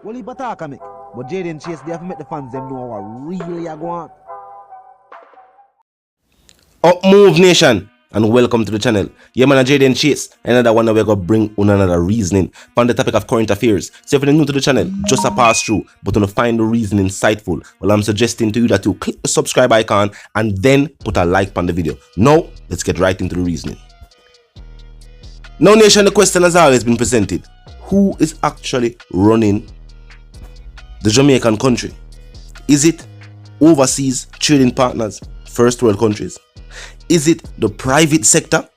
Well, he attack me, but Jaden Chase, they have to make the fans them know what really are going on. Up move nation and welcome to the channel. Yeah man, Jaden Chase, another one that we're gonna bring on another reasoning on the topic of current affairs. So if you're new to the channel, just a pass through, but want to find the reason insightful, well I'm suggesting to you that you click the subscribe icon and then put a like on the video. Now, let's get right into the reasoning. Now nation, the question has always been presented. Who is actually running the Jamaican country? Is it overseas trading partners, first world countries? Is it the private sector?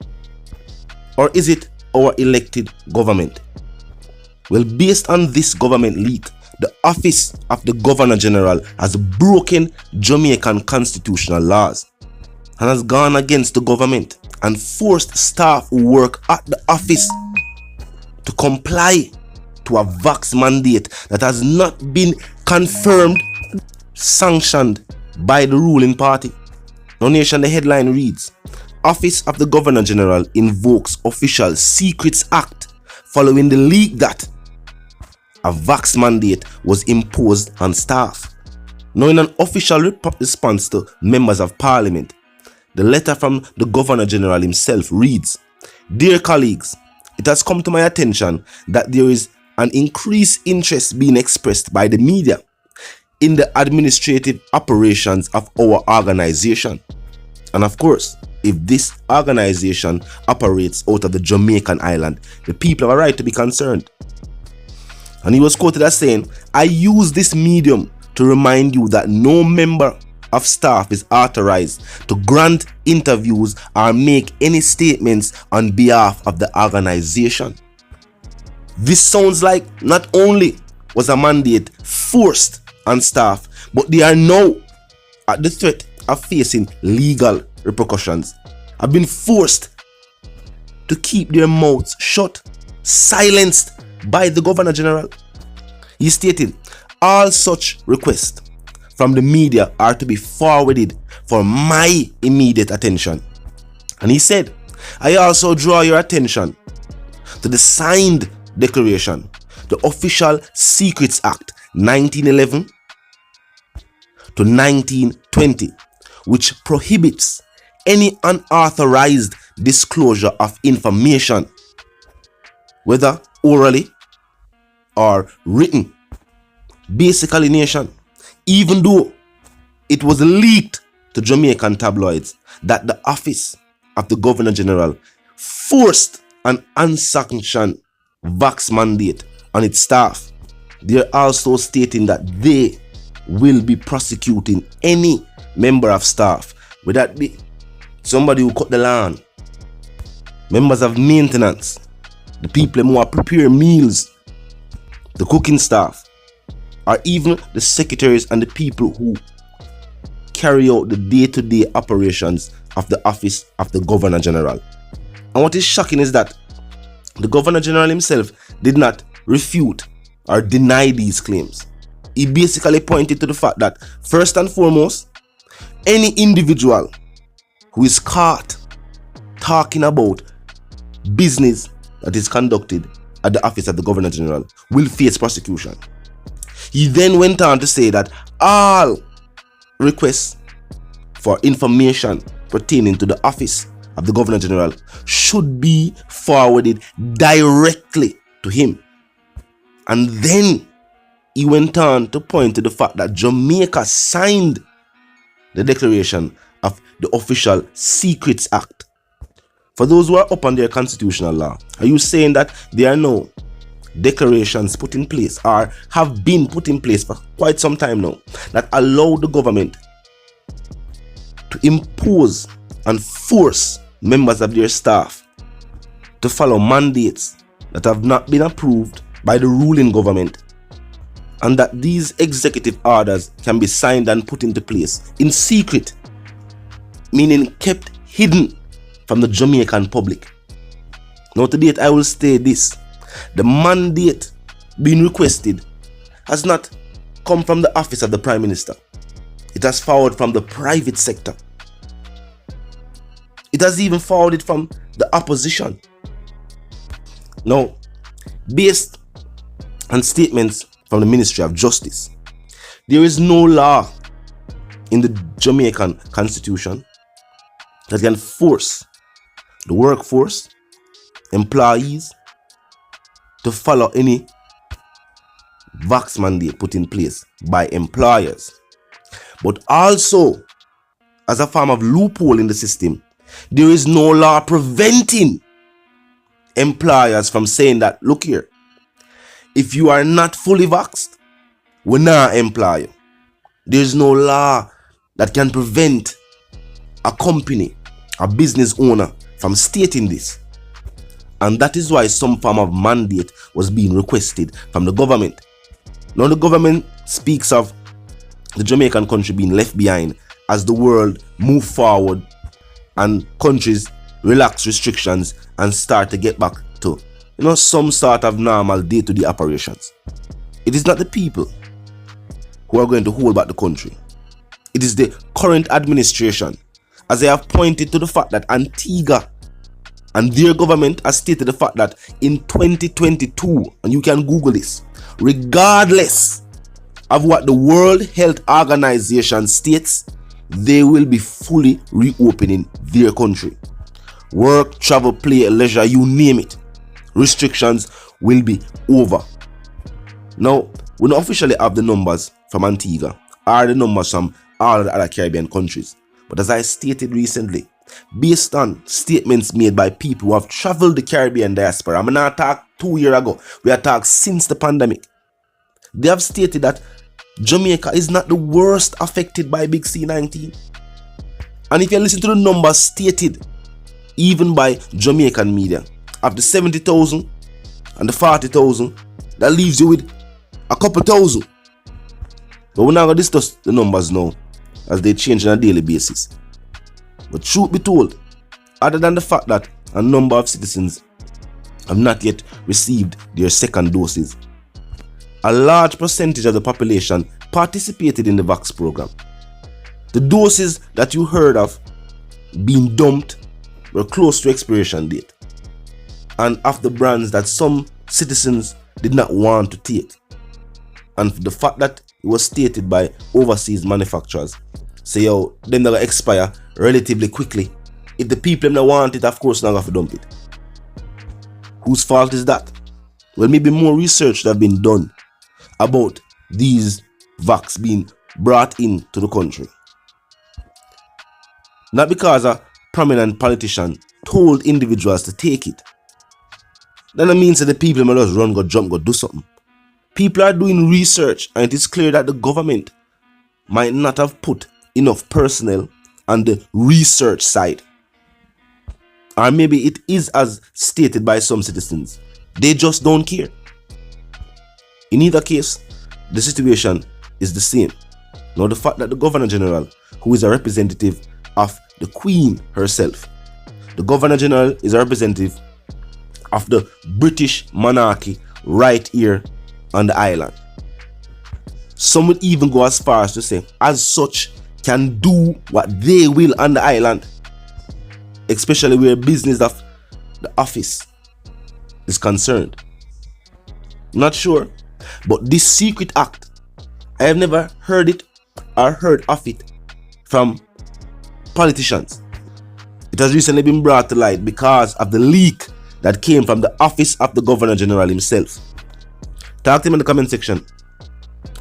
Or is it our elected government? Well, based on this government leak, the office of the Governor General has broken Jamaican constitutional laws and has gone against the government and forced staff who work at the office to comply to a vax mandate that has not been confirmed, sanctioned by the ruling party. Now nation, the headline reads, Office of the Governor General invokes Official Secrets Act following the leak that a vax mandate was imposed on staff. Now in an official response to members of parliament, the letter from the Governor General himself reads, Dear colleagues, it has come to my attention that there is an increased interest being expressed by the media in the administrative operations of our organization. And of course, if this organization operates out of the Jamaican island, the people have a right to be concerned. And he was quoted as saying, I use this medium to remind you that no member of staff is authorized to grant interviews or make any statements on behalf of the organization. This sounds like not only was a mandate forced on staff, but they are now at the threat of facing legal repercussions, have been forced to keep their mouths shut, silenced by the Governor General. He stated, all such requests from the media are to be forwarded for my immediate attention. And he said, I also draw your attention to the signed declaration, the Official Secrets Act 1911 to 1920, which prohibits any unauthorized disclosure of information, whether orally or written. Basically nation, even though it was leaked to Jamaican tabloids that the office of the Governor General forced an unsanctioned vax mandate on its staff, they are also stating that they will be prosecuting any member of staff, whether that be somebody who cut the lawn, members of maintenance, the people who are preparing meals, the cooking staff, or even the secretaries and the people who carry out the day-to-day operations of the office of the Governor General. And what is shocking is that the Governor General himself did not refute or deny these claims. He basically pointed to the fact that, first and foremost, any individual who is caught talking about business that is conducted at the office of the Governor General will face prosecution. He then went on to say that all requests for information pertaining to the office of the Governor General should be forwarded directly to him. And then he went on to point to the fact that Jamaica signed the declaration of the Official Secrets Act. For those who are up on their constitutional law, are you saying that there are no declarations put in place or have been put in place for quite some time now that allow the government to impose and force members of their staff to follow mandates that have not been approved by the ruling government, and that these executive orders can be signed and put into place in secret, meaning kept hidden from the Jamaican public? Now to date, I will state this: the mandate being requested has not come from the office of the Prime Minister. It has forwarded from the private sector. It has even forwarded from the opposition. Now, based on statements from the Ministry of Justice. There is no law in the Jamaican Constitution that can force the workforce, employees, to follow any vax mandate put in place by employers. But also, as a form of loophole in the system, there is no law preventing employers from saying that, look here, if you are not fully vaxxed, we not employ you. There is no law that can prevent a company, a business owner from stating this. And that is why some form of mandate was being requested from the government. Now the government speaks of the Jamaican country being left behind as the world move forward and countries relax restrictions and start to get back to, some sort of normal day-to-day operations. It is not the people who are going to hold back the country. It is the current administration, as they have pointed to the fact that Antigua and their government has stated the fact that in 2022, and you can Google this, regardless of what the World Health Organization states, they will be fully reopening their country. Work, travel, play, leisure, you name it. Restrictions will be over. Now, we don't officially have the numbers from Antigua or the numbers from all of the other Caribbean countries. But as I stated recently, based on statements made by people who have traveled the Caribbean diaspora, I'm not talking 2 years ago, we have talked since the pandemic. They have stated that Jamaica is not the worst affected by Big C19. And if you listen to the numbers stated, even by Jamaican media, of the 70,000 and the 40,000, that leaves you with a couple thousand. But we're not going to discuss the numbers now, as they change on a daily basis. But truth be told, other than the fact that a number of citizens have not yet received their second doses, a large percentage of the population participated in the vax program. The doses that you heard of being dumped were close to expiration date, and of the brands that some citizens did not want to take. And the fact that it was stated by overseas manufacturers, say, yo, them they're gonna expire relatively quickly. If the people them that want it, of course, not going to dump it. Whose fault is that? Well, maybe more research that have been done about these vax being brought into the country. Not because a prominent politician told individuals to take it. That means that the people may just run, go jump, go do something. People are doing research, and it is clear that the government might not have put enough personnel on the research side. Or maybe it is as stated by some citizens. They just don't care. In either case, the situation is the same. Now the fact that the Governor General, who is a representative of the Queen herself, the Governor General is a representative of the British monarchy right here on the island. Some would even go as far as to say, as such, can do what they will on the island, especially where business of the office is concerned. Not sure, but this secret act, I have never heard it or heard of it from politicians. It has recently been brought to light because of the leak that came from the office of the Governor General himself. Talk to him in the comment section.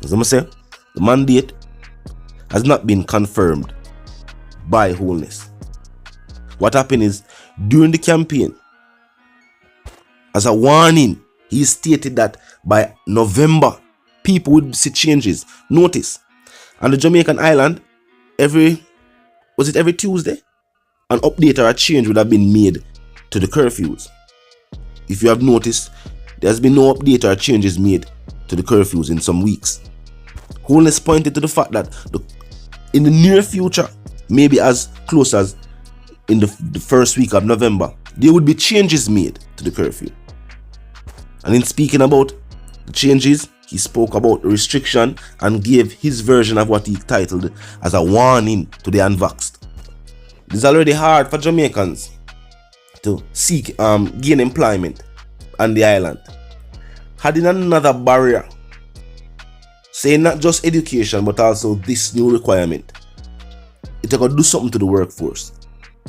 As I say, the mandate has not been confirmed by Holness. What happened is, during the campaign, as a warning, he stated that by November, people would see changes. Notice, on the Jamaican island, every Tuesday, an update or a change would have been made to the curfews. If you have noticed, there has been no update or changes made to the curfews in some weeks. Holness pointed to the fact that in the near future, maybe as close as in the first week of November, there would be changes made to the curfew. And in speaking about the changes, he spoke about the restriction and gave his version of what he titled as a warning to the unvaxxed. It is already hard for Jamaicans to seek gain employment on the island. Adding another barrier saying not just education but also this new requirement. It's going to do something to the workforce.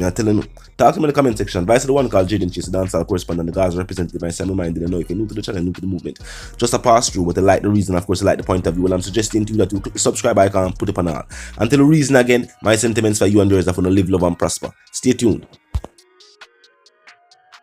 I'm telling you. Talk to me in the comment section. Vice the one called Jaden Chase, the dancehall correspondent, the Gaza representative. I say my mind, didn't know if you're new to the channel, new to the movement. Just a pass through, but I like the reason, of course, I like the point of view. Well, I'm suggesting to you that you click the subscribe icon, put it on all. Until the reason again, my sentiments for you and yours are going to live, love, and prosper. Stay tuned.